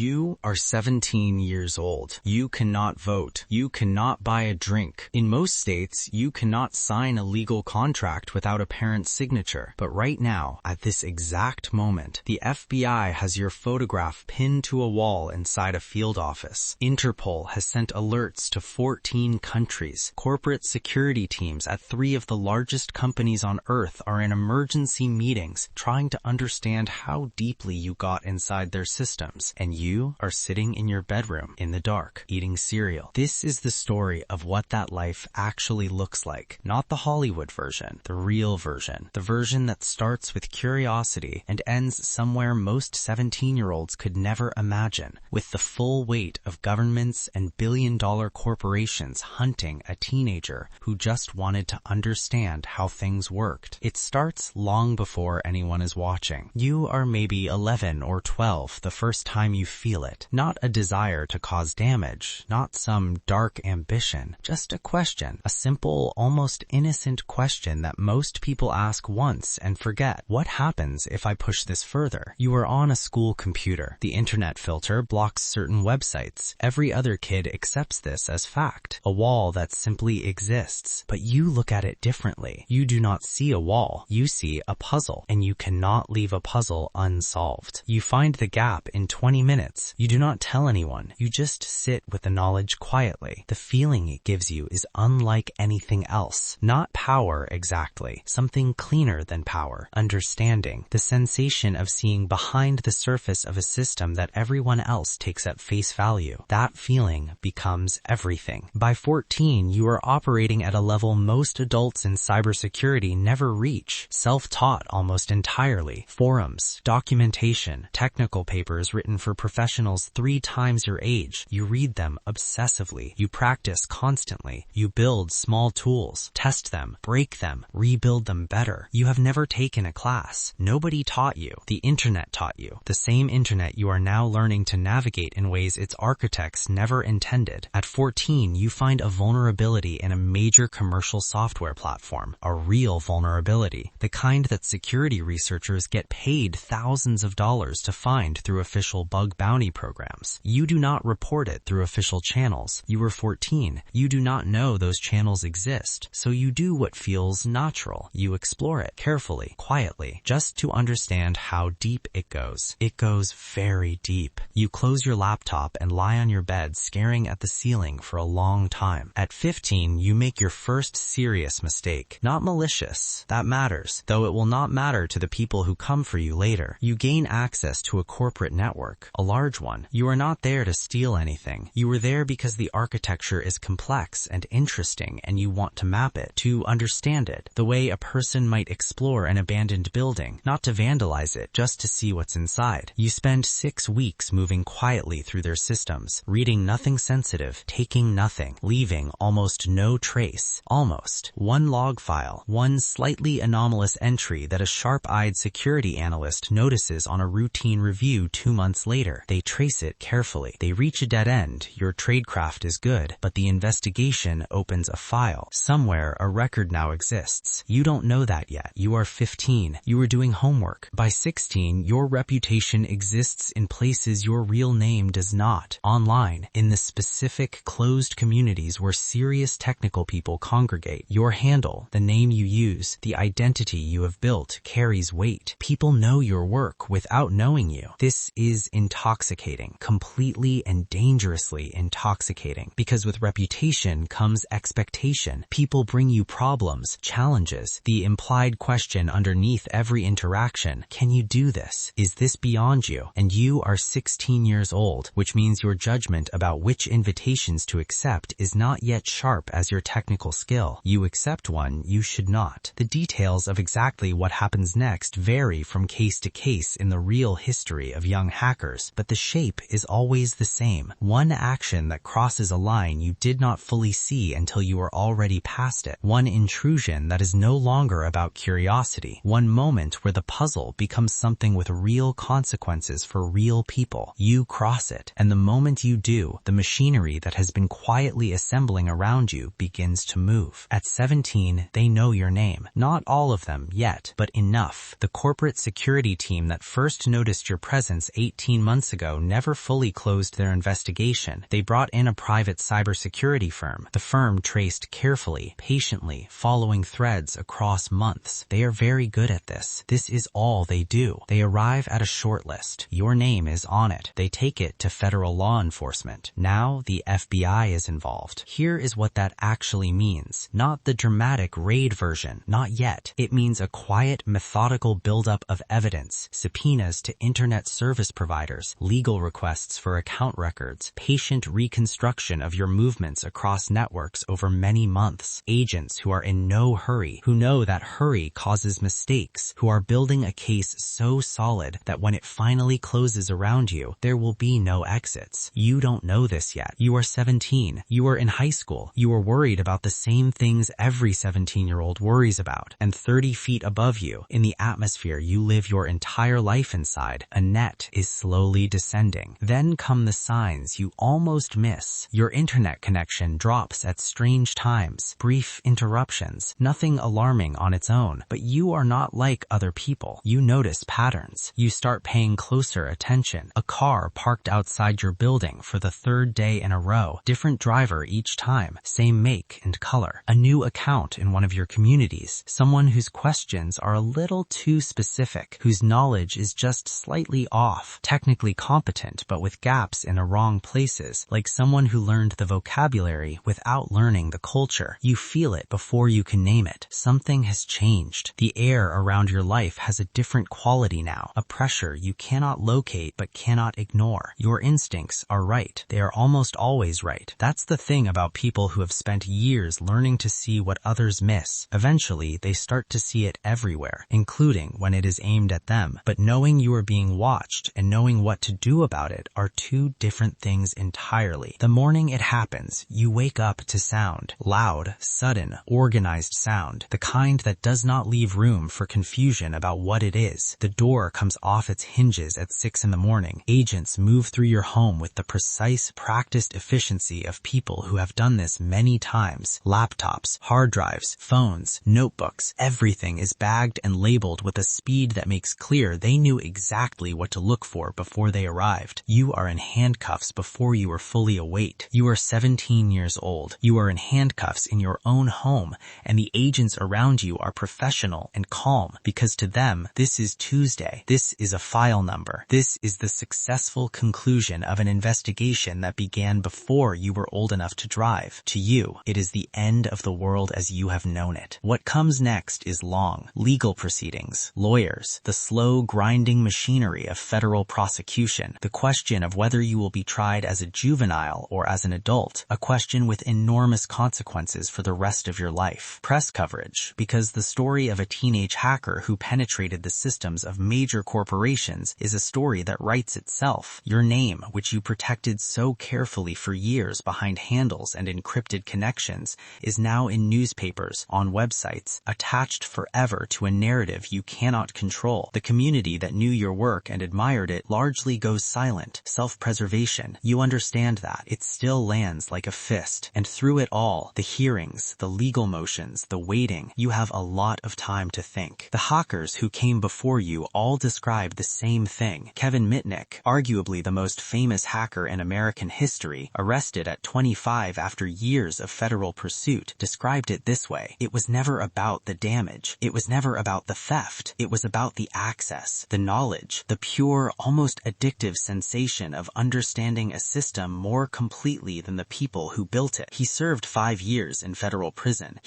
You are 17 years old. You cannot vote. You cannot buy a drink. In most states, you cannot sign a legal contract without a parent's signature. But right now, at this exact moment, the FBI has your photograph pinned to a wall inside a field office. Interpol has sent alerts to 14 countries. Corporate security teams at 3 of the largest companies on Earth are in emergency meetings trying to understand how deeply you got inside their systems. And you are sitting in your bedroom in the dark, eating cereal. This is the story of what that life actually looks like. Not the Hollywood version, the real version. The version that starts with curiosity and ends somewhere most 17-year-olds could never imagine, with the full weight of governments and billion-dollar corporations hunting a teenager who just wanted to understand how things worked. It starts long before anyone is watching. You are maybe 11 or 12 the first time you feel it. Not a desire to cause damage, not some dark ambition, just a question, a simple, almost innocent question that most people ask once and forget. What happens if I push this further? You are on a school computer. The internet filter blocks certain websites. Every other kid accepts this as fact, a wall that simply exists. But you look at it differently. You do not see a wall. You see a puzzle, and you cannot leave a puzzle unsolved. You find the gap in 20 minutes. You do not tell anyone. You just sit with the knowledge quietly. The feeling it gives you is unlike anything else. Not power exactly. Something cleaner than power. Understanding. The sensation of seeing behind the surface of a system that everyone else takes at face value. That feeling becomes everything. By 14, you are operating at a level most adults in cybersecurity never reach. Self-taught almost entirely. Forums, documentation, technical papers written for professionals 3 times your age. You read them obsessively. You practice constantly. You build small tools, test them, break them, rebuild them better. You have never taken a class. Nobody taught you. The internet taught you. The same internet you are now learning to navigate in ways its architects never intended. At 14, you find a vulnerability in a major commercial software platform. A real vulnerability. The kind that security researchers get paid thousands of dollars to find through official bug bounty programs. You do not report it through official channels. You were 14. You do not know those channels exist, so you do what feels natural. You explore it carefully, quietly, just to understand how deep it goes. It goes very deep. You close your laptop and lie on your bed staring at the ceiling for a long time. At 15, you make your first serious mistake. Not malicious. That matters, though it will not matter to the people who come for you later. You gain access to a corporate network, a large one. You are not there to steal anything. You are there because the architecture is complex and interesting and you want to map it, to understand it, the way a person might explore an abandoned building, not to vandalize it, just to see what's inside. You spend 6 weeks moving quietly through their systems, reading nothing sensitive, taking nothing, leaving almost no trace. Almost. One log file, one slightly anomalous entry that a sharp-eyed security analyst notices on a routine review 2 months later. They trace it carefully. They reach a dead end. Your tradecraft is good, but the investigation opens a file. Somewhere, a record now exists. You don't know that yet. You are 15. You are doing homework. By 16, your reputation exists in places your real name does not. Online, in the specific closed communities where serious technical people congregate. Your handle, the name you use, the identity you have built carries weight. People know your work without knowing you. This is intoxicating, completely and dangerously intoxicating, because with reputation comes expectation. People bring you problems, challenges, the implied question underneath every interaction. Can you do this? Is this beyond you? And you are 16 years old, which means your judgment about which invitations to accept is not yet sharp as your technical skill. You accept one you should not. The details of exactly what happens next vary from case to case in the real history of young hackers, but the shape is always the same. One action that crosses a line you did not fully see until you were already past it. One intrusion that is no longer about curiosity. One moment where the puzzle becomes something with real consequences for real people. You cross it, and the moment you do, the machinery that has been quietly assembling around you begins to move. At 17, they know your name. Not all of them yet, but enough. The corporate security team that first noticed your presence 18 months months ago never fully closed their investigation. They brought in a private cybersecurity firm. The firm traced carefully, patiently, following threads across months. They are very good at this. This is all they do. They arrive at a short list. Your name is on it. They take it to federal law enforcement. Now the FBI is involved. Here is what that actually means. Not the dramatic raid version. Not yet. It means a quiet, methodical buildup of evidence, subpoenas to internet service providers, legal requests for account records, patient reconstruction of your movements across networks over many months, agents who are in no hurry, who know that hurry causes mistakes, who are building a case so solid that when it finally closes around you, there will be no exits. You don't know this yet. You are 17. You are in high school. You are worried about the same things every 17-year-old worries about. And 30 feet above you, in the atmosphere you live your entire life inside, a net is slowly descending. Then come the signs you almost miss. Your internet connection drops at strange times, brief interruptions, nothing alarming on its own, but you are not like other people. You notice patterns. You start paying closer attention. A car parked outside your building for the third day in a row, different driver each time, same make and color. A new account in one of your communities, someone whose questions are a little too specific, whose knowledge is just slightly off, technically competent but with gaps in the wrong places, like someone who learned the vocabulary without learning the culture. You feel it before you can name it. Something has changed. The air around your life has a different quality now, a pressure you cannot locate but cannot ignore. Your instincts are right. They are almost always right. That's the thing about people who have spent years learning to see what others miss. Eventually, they start to see it everywhere, including when it is aimed at them. But knowing you are being watched and knowing what to do about it are two different things entirely. The morning it happens, you wake up to sound. Loud, sudden, organized sound. The kind that does not leave room for confusion about what it is. The door comes off its hinges at 6 in the morning. Agents move through your home with the precise, practiced efficiency of people who have done this many times. Laptops, hard drives, phones, notebooks, everything is bagged and labeled with a speed that makes clear they knew exactly what to look for before they arrived. You are in handcuffs before you are fully awake. You are 17 years old. You are in handcuffs in your own home, and the agents around you are professional and calm because to them, this is Tuesday. This is a file number. This is the successful conclusion of an investigation that began before you were old enough to drive. To you, it is the end of the world as you have known it. What comes next is long. Legal proceedings, lawyers, the slow grinding machinery of federal prosecution, the question of whether you will be tried as a juvenile or as an adult, a question with enormous consequences for the rest of your life. Press coverage, because the story of a teenage hacker who penetrated the systems of major corporations is a story that writes itself. Your name, which you protected so carefully for years behind handles and encrypted connections, is now in newspapers, on websites, attached forever to a narrative you cannot control. The community that knew your work and admired it largely goes silent. Self-preservation. You understand that. It still lands like a fist. And through it all, the hearings, the legal motions, the waiting, you have a lot of time to think. The hackers who came before you all described the same thing. Kevin Mitnick, arguably the most famous hacker in American history, arrested at 25 after years of federal pursuit, described it this way. It was never about the damage. It was never about the theft. It was about the access, the knowledge, the pure, almost addictive sensation of understanding a system more completely than the people who built it. He served 5 years in federal prison.